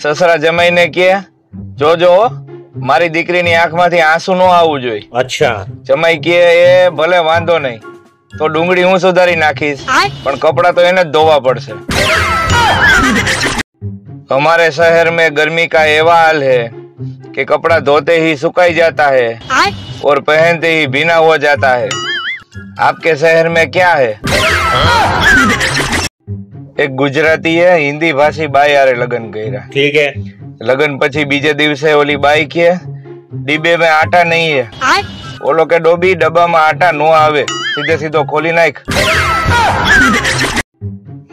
સસરા જમાઈને કે જોજો મારી દીકરીની આંખમાંથી આંસુ ન આવવું જોઈએ. અચ્છા. જમાઈ કે એ ભલે વાંધો નહીં, તો ડુંગળી હું સુધારી નાખીશ, પણ કપડા તો એને જ ધોવા પડશે. हमारे शहर में गर्मी का एवा हाल है कि कपड़ा धोते ही सुखाई जाता है और पहनते ही भीना हो जाता है. आपके शहर में क्या है? एक गुजराती है हिंदी भाषी बाई यारे लगन કર્યા. ठीक है. लगन પછી બીજે દિવસે ઓલી બાઈ કે ડીબે में आटा नहीं है. ઓલો કે ડોબી ડબ્બામાં આટા નો આવે, સીધે સીધો ખોલી નાખ.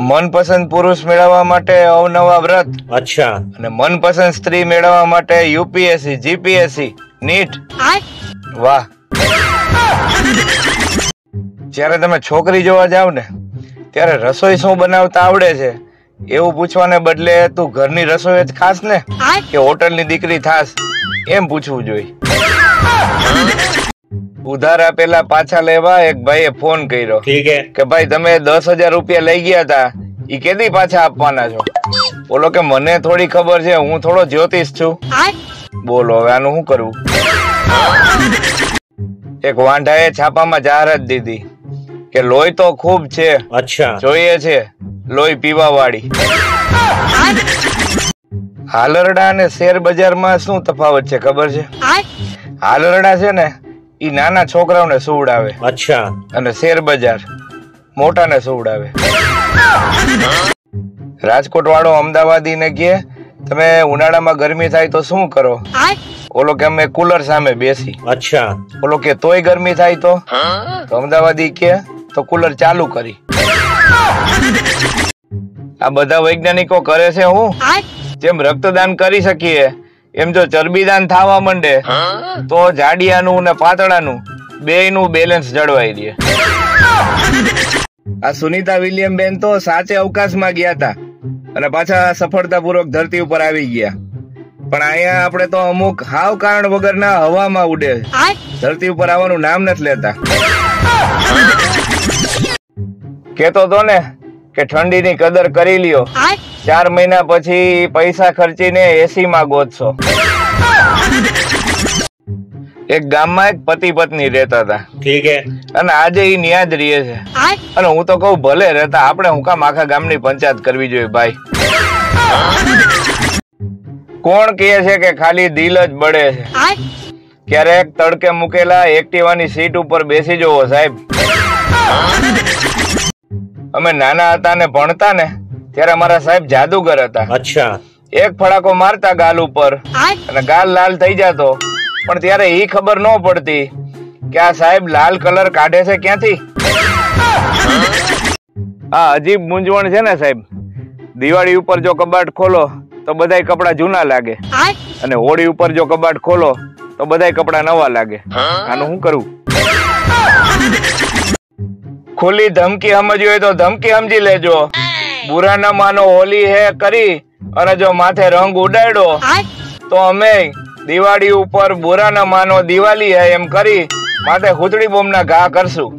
મનપસંદ પુરુષ મેળવવા માટે અવનવા વ્રત. અચ્છા. અને મનપસંદ સ્ત્રી મેળવવા માટે યુપીએસસી, જીપીએસસી, નીટ. વાહ. જ્યારે તમે છોકરી જોવા જાવ ને ત્યારે રસોઈ શું બનાવતા આવડે છે એવું પૂછવાને બદલે તું ઘરની રસોઈ જ ખાસ ને કે હોટલની દીકરી થાસ એમ પૂછવું જોઈએ. ઉધાર આપેલા પાછા લેવા એક ભાઈએ ફોન કર્યો કે ભાઈ તમે 10,000 રૂપિયા લઈ ગયા હતા, ઈ કેદી પાછા આપવાના છો? બોલો કે મને થોડી ખબર છે, હું થોડો જ્યોતિષ છું. બોલો હવે આનું શું કરવું? એક વાંઢાએ છાપામાં જાહેરાત દીધી કે લોહી તો ખૂબ છે, અચ્છા, જોઈએ છે લોહી પીવા વાળી. હાલરડા અને શેર બજારમાં શું તફાવત છે ખબર છે? હાલરડા છે ને ઈ નાના છોકરાઓને સુવડાવે. અચ્છા. અને શેર બજાર મોટાને સુવડાવે. રાજકોટ વાળો અમદાવાદી ને કે તમે ઉનાળામાં ગરમી થાય તો શું કરો? ઓલો કે અમે કુલર સામે બેસી. અચ્છા. ઓલો કે તોય ગરમી થાય તો અમદાવાદી કે તો કુલર ચાલુ કરી. આ બધા વૈજ્ઞાનિકો કરે છે હું જેમ રક્તદાન કરી શકીએ એમ જો ચરબીદાન થવા માંડે તો જાડિયાનું ને પાતળાનું બેયનું બેલેન્સ જળવાઈ રહે. આ સુનિતા વિલિયમ બેન તો સાચે અવકાશમાં ગયા હતા અને પાછા સફળતાપૂર્વક ધરતી ઉપર આવી ગયા. પણ અહીંયા આપણે તો અમુક હાવ કારણ વગરના હવામાં ઉડે, ધરતી ઉપર આવવાનું નામ નથી લેતા. કેતો તો ને કે ઠંડીની કદર કરી લ્યો, 4 મહિના પછી પૈસા ખર્ચીને એસી માં ગોતશો. એક ગામમાં એક પતિ પત્ની રહેતા હતા. ઠીક હે. અને આજે ઈ ન્યા જ રહે છે. અને હું તો કહું ભલે રહેતા, આપણે હું કામ આખા ગામની પંચાયત કરવી જોઈએ ભાઈ? કોણ કહે છે કે ખાલી દિલ જ બળે છે? ક્યારેક તડકે મૂકેલા એક્ટિવાની સીટ ઉપર બેસી જવો સાહેબ. અમે નાના હતા ને ભણતા ને ત્યારે અમારા સાહેબ જાદુગર હતા. અચ્છા. એક ફડાકો મારતા ગાલ ઉપર અને ગાલ લાલ થઈ જતો, પણ ત્યારે ઈ ખબર ન પડતી કે આ સાહેબ લાલ કલર કાઢે છે ક્યાંથી. આ અજીબ મૂંઝવણ છે ને સાહેબ. દિવાળી ઉપર જો કબાટ ખોલો તો બધાય કપડા જૂના લાગે, અને હોળી ઉપર જો કબાટ ખોલો તો બધાય કપડા નવા લાગે. આનું શું કરવું? ખુલ્લી ધમકી સમજવી હોય તો ધમકી સમજી લેજો. બુરા ન માનો હોલી હે કરી અને જો માથે રંગ ઉડાડ્યો તો અમે દિવાળી ઉપર બુરા ન માનો દિવાળી હે એમ કરી માથે હુતડી બોમ્બના ઘા કરશું.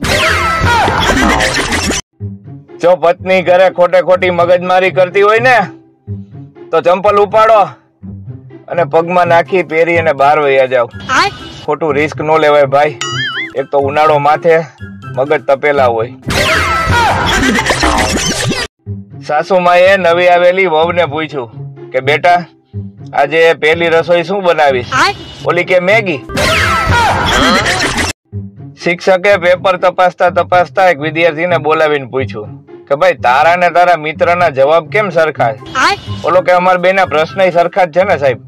જો પત્ની ઘરે ખોટે ખોટી મગજમારી કરતી હોય ને તો ચંપલ ઉપાડો અને પગમાં નાખી પહેરી અને બહાર વયા જાવ. ખોટું રિસ્ક ન લેવાય ભાઈ. એક તો ઉનાળો માથે, મગજ તપેલા હોય. સાસુમાએ નવી આવેલી વહુને પૂછ્યું કે બેટા આજે પહેલી રસોઈ શું બનાવીશ? ઓલી કે મેગી. શિક્ષકે પેપર તપાસતા એક વિદ્યાર્થીને બોલાવીને પૂછ્યું કે ભાઈ તારા ને તારા મિત્રના જવાબ કેમ સરખા છે? ઓલો કે અમારા બેના પ્રશ્ન સરખા જ છે ને સાહેબ.